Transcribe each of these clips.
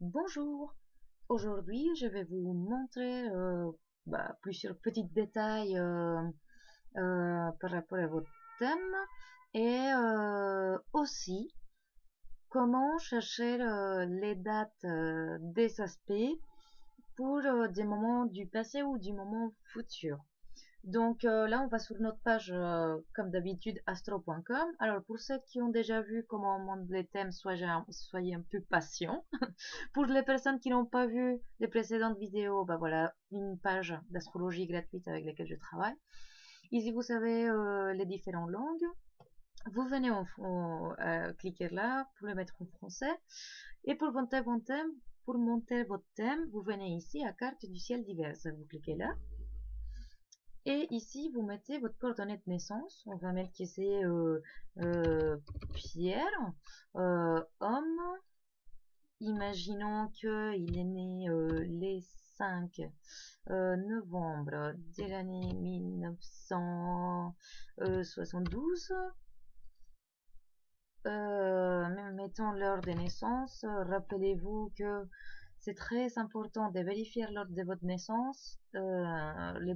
Bonjour, aujourd'hui je vais vous montrer plusieurs petits détails par rapport à votre thème et aussi comment chercher les dates des aspects pour des moments du passé ou du moment futur. Donc là, on va sur notre page, comme d'habitude, astro.com. Alors, pour ceux qui ont déjà vu comment on monte les thèmes, soyez un peu patients. Pour les personnes qui n'ont pas vu les précédentes vidéos, bah voilà, une page d'astrologie gratuite avec laquelle je travaille. Ici, vous savez les différentes langues. Vous venez cliquer là pour le mettre en français. Et pour monter votre thème, vous venez ici à carte du ciel diverses. Vous cliquez là. Et ici, vous mettez votre coordonnée de naissance. On va mettre que c'est Pierre, homme. Imaginons qu'il est né les 5 novembre de l'année 1972. Mettons l'heure de naissance. Rappelez-vous que c'est très important de vérifier l'ordre de votre naissance. Je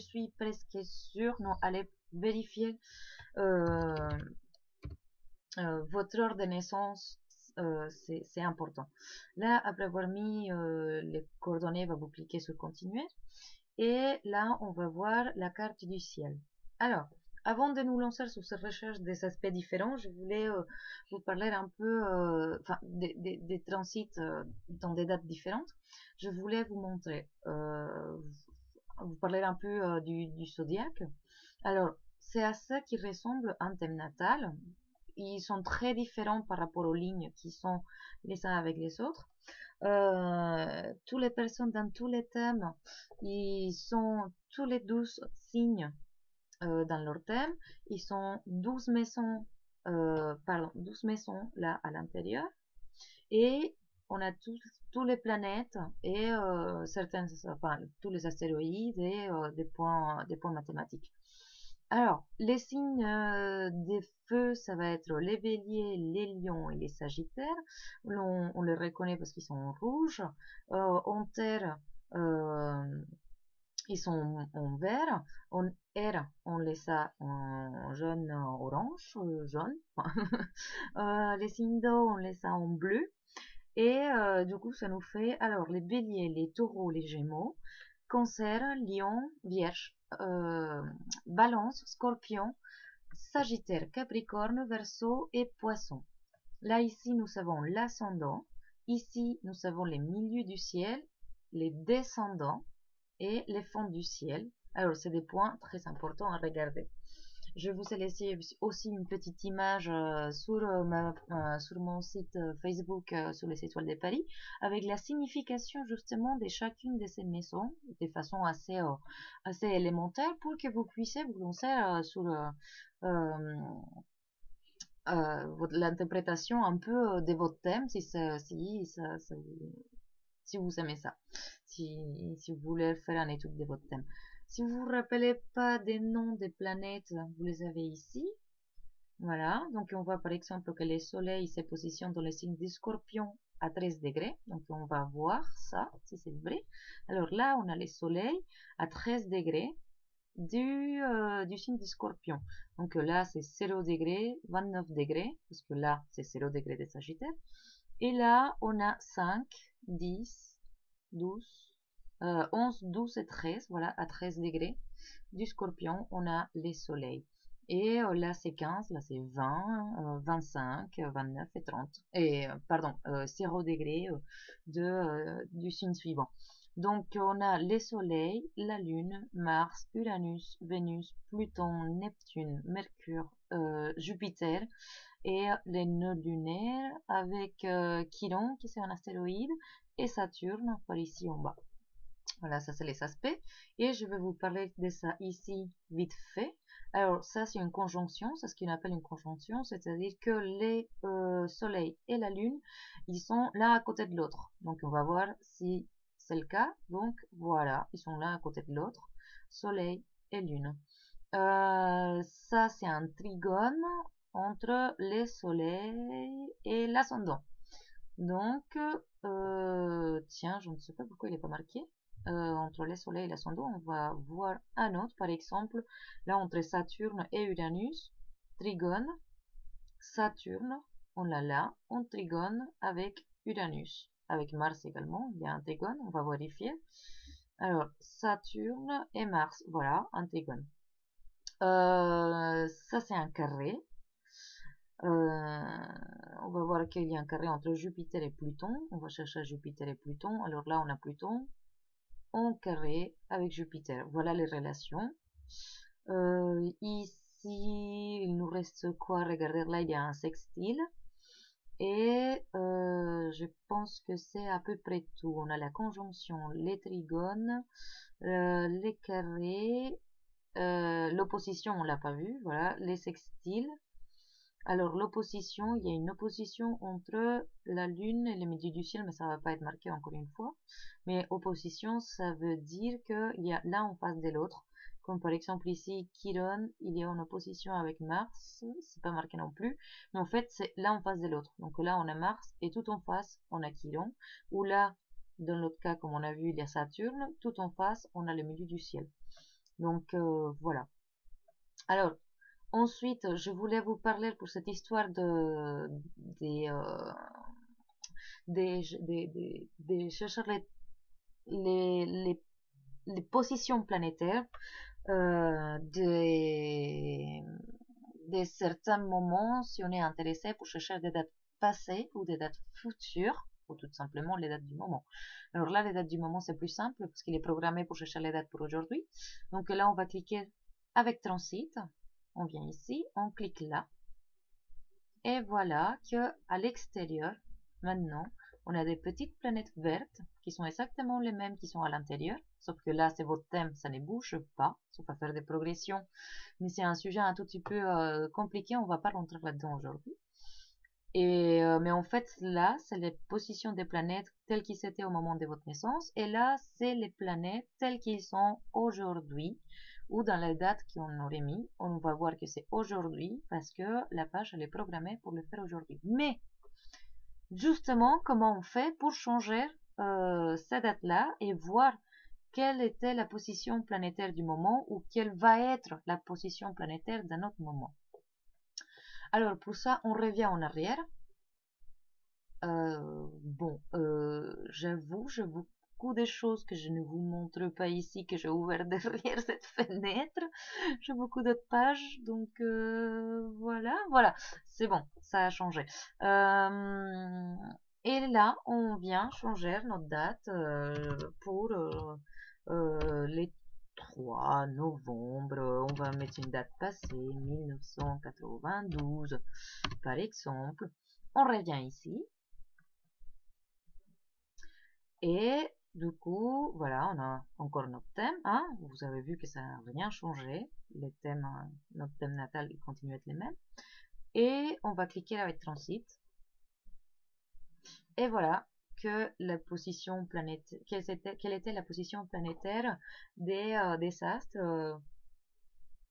suis presque sûre, non, allez vérifier votre heure de naissance, c'est important. Là, après avoir mis les coordonnées, vous cliquez sur continuer. Et là, on va voir la carte du ciel. Alors, avant de nous lancer sur cette recherche des aspects différents, je voulais vous parler un peu des transits dans des dates différentes. Je voulais vous montrer, vous parler un peu du zodiaque. Alors, c'est à ça qui ressemble un thème natal. Ils sont très différents par rapport aux lignes qui sont les uns avec les autres. Toutes les personnes dans tous les thèmes, ils sont tous les 12 signes dans leur thème. Ils sont 12 maisons, 12 maisons là à l'intérieur. Et on a tous les planètes et tous les astéroïdes et des points mathématiques. Alors, les signes des feux, ça va être les béliers, les lions et les sagittaires. On les reconnaît parce qu'ils sont en rouge. En terre, euh, ils sont en vert. En air, on les a en jaune, orange, jaune. Les signes d'eau, on les a en bleu. Et du coup, ça nous fait alors les béliers, les taureaux, les gémeaux, cancer, lion, vierge, balance, scorpion, sagittaire, capricorne, verseau et poisson. Là, ici, nous avons l'ascendant. Ici, nous avons les milieux du ciel, les descendants et les fonds du ciel. Alors, c'est des points très importants à regarder. Je vous ai laissé aussi une petite image sur mon site Facebook sur les étoiles de Paris avec la signification justement de chacune de ces maisons de façon assez élémentaire pour que vous puissiez vous lancer sur euh, l'interprétation un peu de votre thème si vous aimez ça, si vous voulez faire une étude de votre thème. Si vous ne vous rappelez pas des noms des planètes, vous les avez ici. Voilà, donc on voit par exemple que le soleil se positionne dans le signe du scorpion à 13 degrés. Donc on va voir ça, si c'est vrai. Alors là, on a le soleil à 13 degrés du signe du scorpion. Donc là, c'est 0 degré, 29 degrés, parce que là, c'est 0 degré de Sagittaire. Et là, on a 5, 10, 12, 11, 12 et 13, voilà, à 13 degrés du scorpion, on a les soleils. Et là, c'est 15, là, c'est 20, 25, 29 et 30. Et, pardon, 0 degré du signe suivant. Donc, on a les soleils, la Lune, Mars, Uranus, Vénus, Pluton, Neptune, Mercure, Jupiter et les nœuds lunaires avec Chiron, qui c'est un astéroïde, et Saturne par ici en bas. Voilà, ça c'est les aspects. Et je vais vous parler de ça ici vite fait. Alors ça c'est une conjonction, c'est ce qu'on appelle une conjonction, c'est-à-dire que les soleils et la lune, ils sont l'un à côté de l'autre. Donc on va voir si c'est le cas. Donc voilà, ils sont l'un à côté de l'autre, soleil et lune. Ça c'est un trigone entre les soleils et l'ascendant. Donc, tiens, je ne sais pas pourquoi il n'est pas marqué. Entre les soleils et l'ascendant, on va voir un autre, par exemple, là entre Saturne et Uranus, trigone, Saturne, on l'a là, en trigone avec Uranus, avec Mars également, il y a un trigone, on va vérifier. Alors, Saturne et Mars, voilà, un trigone. Ça c'est un carré. On va voir qu'il y a un carré entre Jupiter et Pluton. On va chercher Jupiter et Pluton. Alors là, on a Pluton en carré avec Jupiter. Voilà les relations. Ici, il nous reste quoi? Regardez, là, il y a un sextile. Et je pense que c'est à peu près tout. On a la conjonction, les trigones, les carrés, l'opposition, on l'a pas vu. Voilà, les sextiles. Alors, l'opposition, il y a une opposition entre la Lune et le milieu du ciel, mais ça va pas être marqué encore une fois. Mais opposition, ça veut dire qu'il y a l'un en face de l'autre. Comme par exemple ici, Chiron, il y a une opposition avec Mars, c'est pas marqué non plus, mais en fait, c'est l'un en face de l'autre. Donc là, on a Mars et tout en face, on a Chiron. Ou là, dans l'autre cas, comme on a vu, il y a Saturne, tout en face, on a le milieu du ciel. Donc voilà. Alors, ensuite, je voulais vous parler pour cette histoire de chercher les, les, les positions planétaires de certains moments, si on est intéressé pour chercher des dates passées ou des dates futures, ou tout simplement les dates du moment. Alors là, les dates du moment, c'est plus simple parce qu'il est programmé pour chercher les dates pour aujourd'hui. Donc là, on va cliquer avec Transit. On vient ici, on clique là. Et voilà que à l'extérieur, maintenant, on a des petites planètes vertes qui sont exactement les mêmes qui sont à l'intérieur. Sauf que là, c'est votre thème, ça ne bouge pas, sauf à faire des progressions. Mais c'est un sujet un tout petit peu compliqué, on va pas rentrer là-dedans aujourd'hui. Et mais en fait, là, c'est les positions des planètes telles qu'ils étaient au moment de votre naissance. Et là, c'est les planètes telles qu'ils sont aujourd'hui ou dans la date qu'on aurait mis. On va voir que c'est aujourd'hui parce que la page, elle est programmée pour le faire aujourd'hui. Mais, justement, comment on fait pour changer cette date-là et voir quelle était la position planétaire du moment ou quelle va être la position planétaire d'un autre moment. Alors, pour ça, on revient en arrière. Bon, j'avoue, j'ai beaucoup de choses que je ne vous montre pas ici, que j'ai ouvert derrière cette fenêtre. J'ai beaucoup de pages, donc voilà, voilà, c'est bon, ça a changé. Et là, on vient changer notre date pour les 3 novembre. On va mettre une date passée, 1992, par exemple. On revient ici. Et du coup, voilà, on a encore notre thème. Hein. Vous avez vu que ça n'a rien changé. Les thèmes, notre thème natal, il continue à être les mêmes. Et on va cliquer avec Transit. Et voilà que la position planétaire, quelle était la position planétaire des astres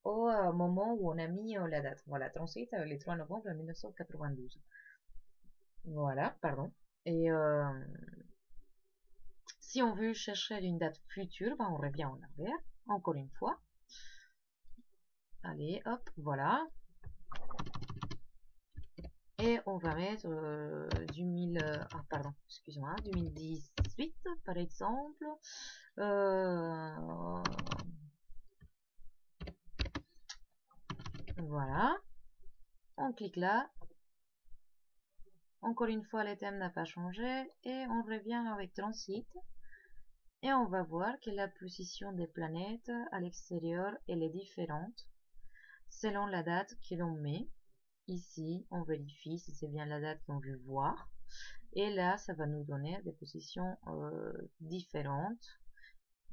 au moment où on a mis la date. Voilà, Transit, le 3 novembre 1992. Voilà, pardon. Et si on veut chercher une date future, ben on revient en arrière, encore une fois. Allez, hop, voilà. Et on va mettre pardon, excuse-moi, 2018 par exemple. Voilà. On clique là. Encore une fois, le thème n'a pas changé. Et on revient avec Transit. Et on va voir que la position des planètes à l'extérieur, elle est différente selon la date que l'on met. Ici, on vérifie si c'est bien la date qu'on veut voir. Et là, ça va nous donner des positions différentes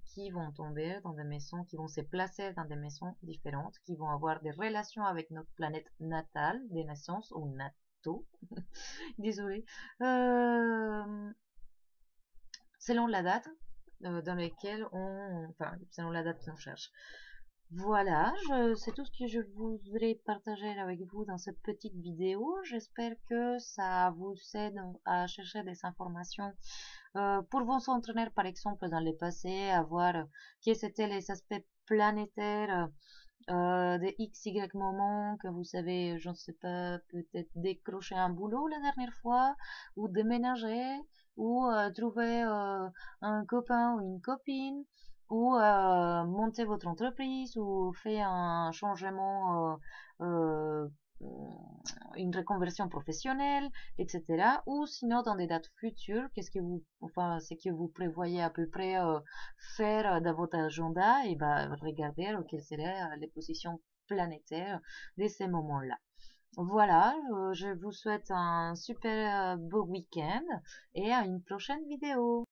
qui vont tomber dans des maisons, qui vont se placer dans des maisons différentes, qui vont avoir des relations avec notre planète natale, des naissances, ou nato, désolé, selon la date dans laquelle selon la date qu'on cherche. Voilà, c'est tout ce que je voudrais partager avec vous dans cette petite vidéo. J'espère que ça vous aide à chercher des informations pour vous entraîner, par exemple, dans le passé, à voir quels étaient les aspects planétaires de X, Y moments que vous savez, je ne sais pas, peut-être décrocher un boulot la dernière fois, ou déménager, ou trouver un copain ou une copine, ou monter votre entreprise, ou faire un changement, une reconversion professionnelle, etc. Ou sinon dans des dates futures, qu'est-ce que vous, enfin, ce que vous prévoyez à peu près faire dans votre agenda, et ben regardez quelles seraient les positions planétaires de ces moments-là. Voilà, je vous souhaite un super beau week-end et à une prochaine vidéo.